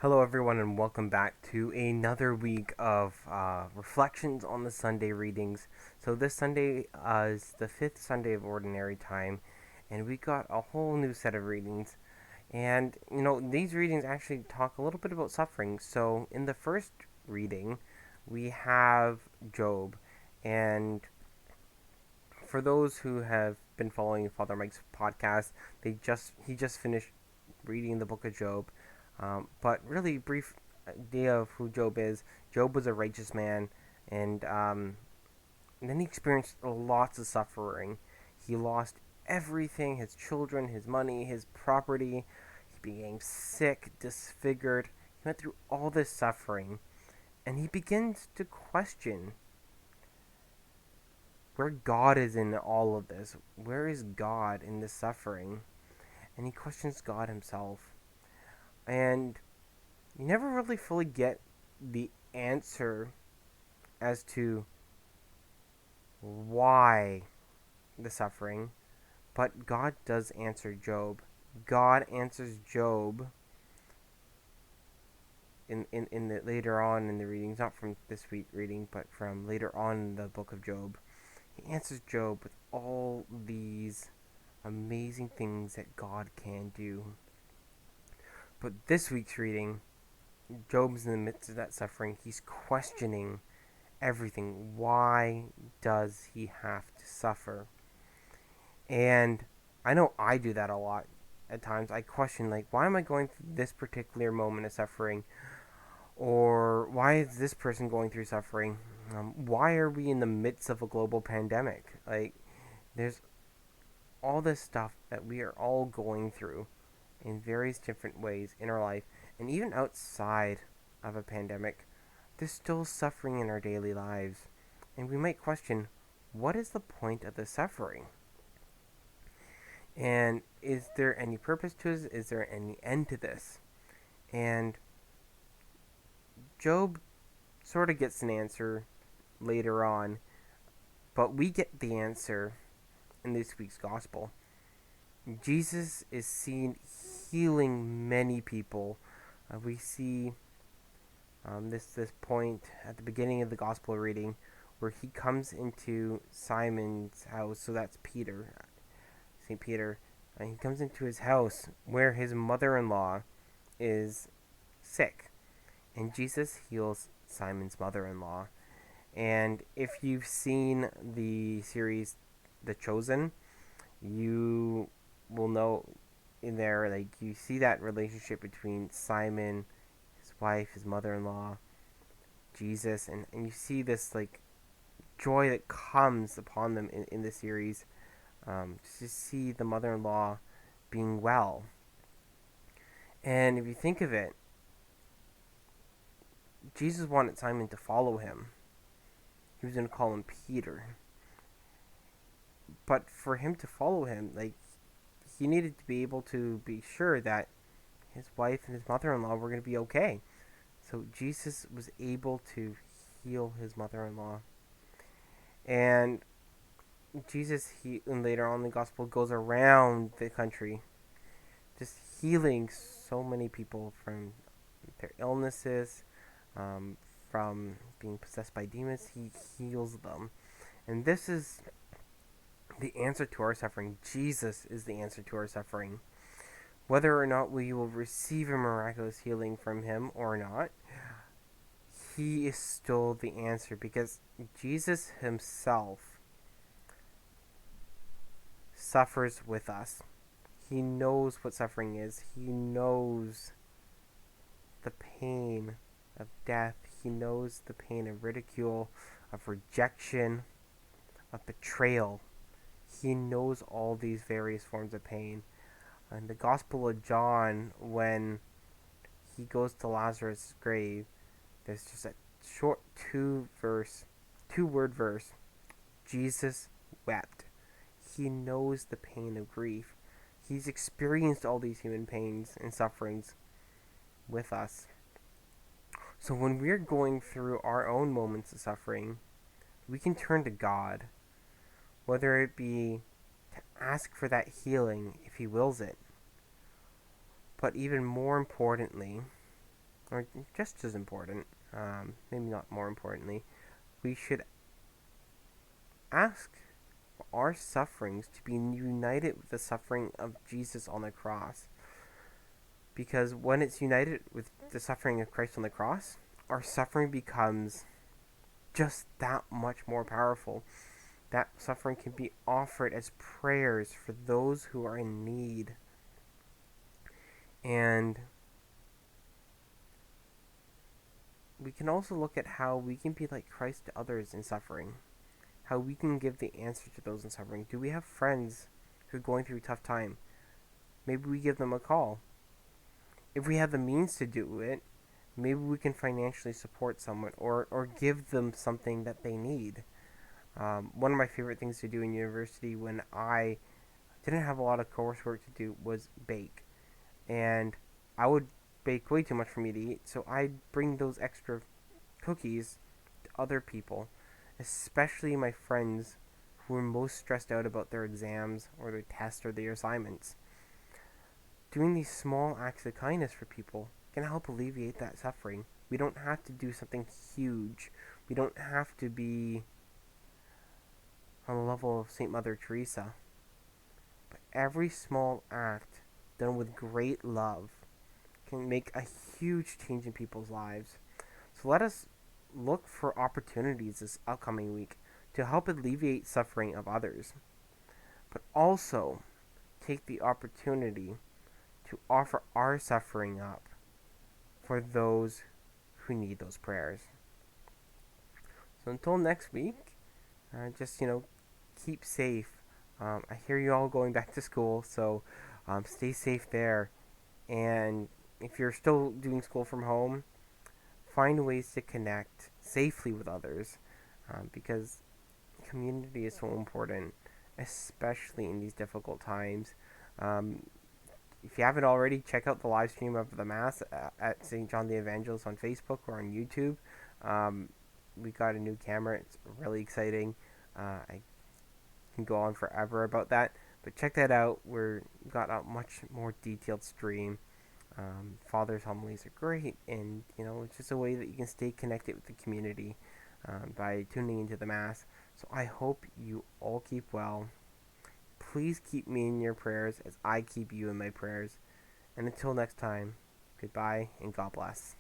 Hello, everyone, and welcome back to another week of reflections on the Sunday readings. So, this Sunday is the fifth Sunday of Ordinary Time, and we got a whole new set of readings. And, these readings actually talk a little bit about suffering. So, in the first reading, we have Job. And for those who have been following Father Mike's podcast, he just finished reading the book of Job. But really brief idea of who Job is. Job was a righteous man, and then he experienced lots of suffering. He lost everything: his children, his money, his property. He became sick, disfigured. He went through all this suffering, and he begins to question where God is in all of this. Where is God in this suffering? And he questions God himself. And you never really fully get the answer as to why the suffering, but God does answer Job. God answers Job in the later on in the readings, not from this week reading, but from later on in the book of Job. He answers Job with all these amazing things that God can do. But this week's reading, Job's in the midst of that suffering. He's questioning everything. Why does he have to suffer? And I know I do that a lot at times. I question, like, why am I going through this particular moment of suffering? Or why is this person going through suffering? Why are we in the midst of a global pandemic? Like, there's all this stuff that we are all going through in various different ways in our life. And even outside of a pandemic, there's still suffering in our daily lives. And we might question, what is the point of the suffering? And is there any purpose to this? Is there any end to this? And Job sort of gets an answer later on, but we get the answer in this week's gospel. Jesus is seen healing many people. We see this point at the beginning of the gospel reading where he comes into Simon's house. So that's Peter, St. Peter. He comes into his house where his mother-in-law is sick, and Jesus heals Simon's mother-in-law. And if you've seen the series The Chosen, you will know in there, like, you see that relationship between Simon, his wife, his mother-in-law, Jesus, and you see this, like, joy that comes upon them in the series, to see the mother-in-law being well. And if you think of it, Jesus wanted Simon to follow him. He was going to call him Peter. But for him to follow him, like, he needed to be able to be sure that his wife and his mother-in-law were going to be okay. So Jesus was able to heal his mother-in-law. And and later on in the gospel, goes around the country just healing so many people from their illnesses, from being possessed by demons. He heals them. And this is the answer to our suffering. Jesus is the answer to our suffering. Whether or not we will receive a miraculous healing from him or not, he is still the answer, because Jesus himself suffers with us. He knows what suffering is. He knows the pain of death. He knows the pain of ridicule, of rejection, of betrayal. He knows all these various forms of pain. In the Gospel of John, when he goes to Lazarus' grave, there's just a short two word verse. Jesus wept. He knows the pain of grief. He's experienced all these human pains and sufferings with us. So when we're going through our own moments of suffering, we can turn to God, whether it be to ask for that healing if he wills it, but even more importantly, or just as important, maybe not more importantly, we should ask our sufferings to be united with the suffering of Jesus on the cross. Because when it's united with the suffering of Christ on the cross, our suffering becomes just that much more powerful. That suffering can be offered as prayers for those who are in need. And we can also look at how we can be like Christ to others in suffering. How we can give the answer to those in suffering. Do we have friends who are going through a tough time? Maybe we give them a call. If we have the means to do it, maybe we can financially support someone or give them something that they need. One of my favorite things to do in university when I didn't have a lot of coursework to do was bake. And I would bake way too much for me to eat, so I'd bring those extra cookies to other people, especially my friends who were most stressed out about their exams or their tests or their assignments. Doing these small acts of kindness for people can help alleviate that suffering. We don't have to do something huge. We don't have to be on the level of St. Mother Teresa. But every small act done with great love can make a huge change in people's lives. So let us look for opportunities this upcoming week to help alleviate suffering of others, but also take the opportunity to offer our suffering up for those who need those prayers. So until next week, just keep safe. I hear you all going back to school, so stay safe there. And if you're still doing school from home, find ways to connect safely with others, because community is so important, especially in these difficult times. Um, if you haven't already, check out the live stream of the Mass at St. John the Evangelist on Facebook or on YouTube. Um, we got a new camera. It's really exciting. I can go on forever about that, but check that out. We've got a much more detailed stream. Father's homilies are great, and it's just a way that you can stay connected with the community by tuning into the Mass. So I hope you all keep well. Please keep me in your prayers as I keep you in my prayers. And until next time, goodbye and God bless.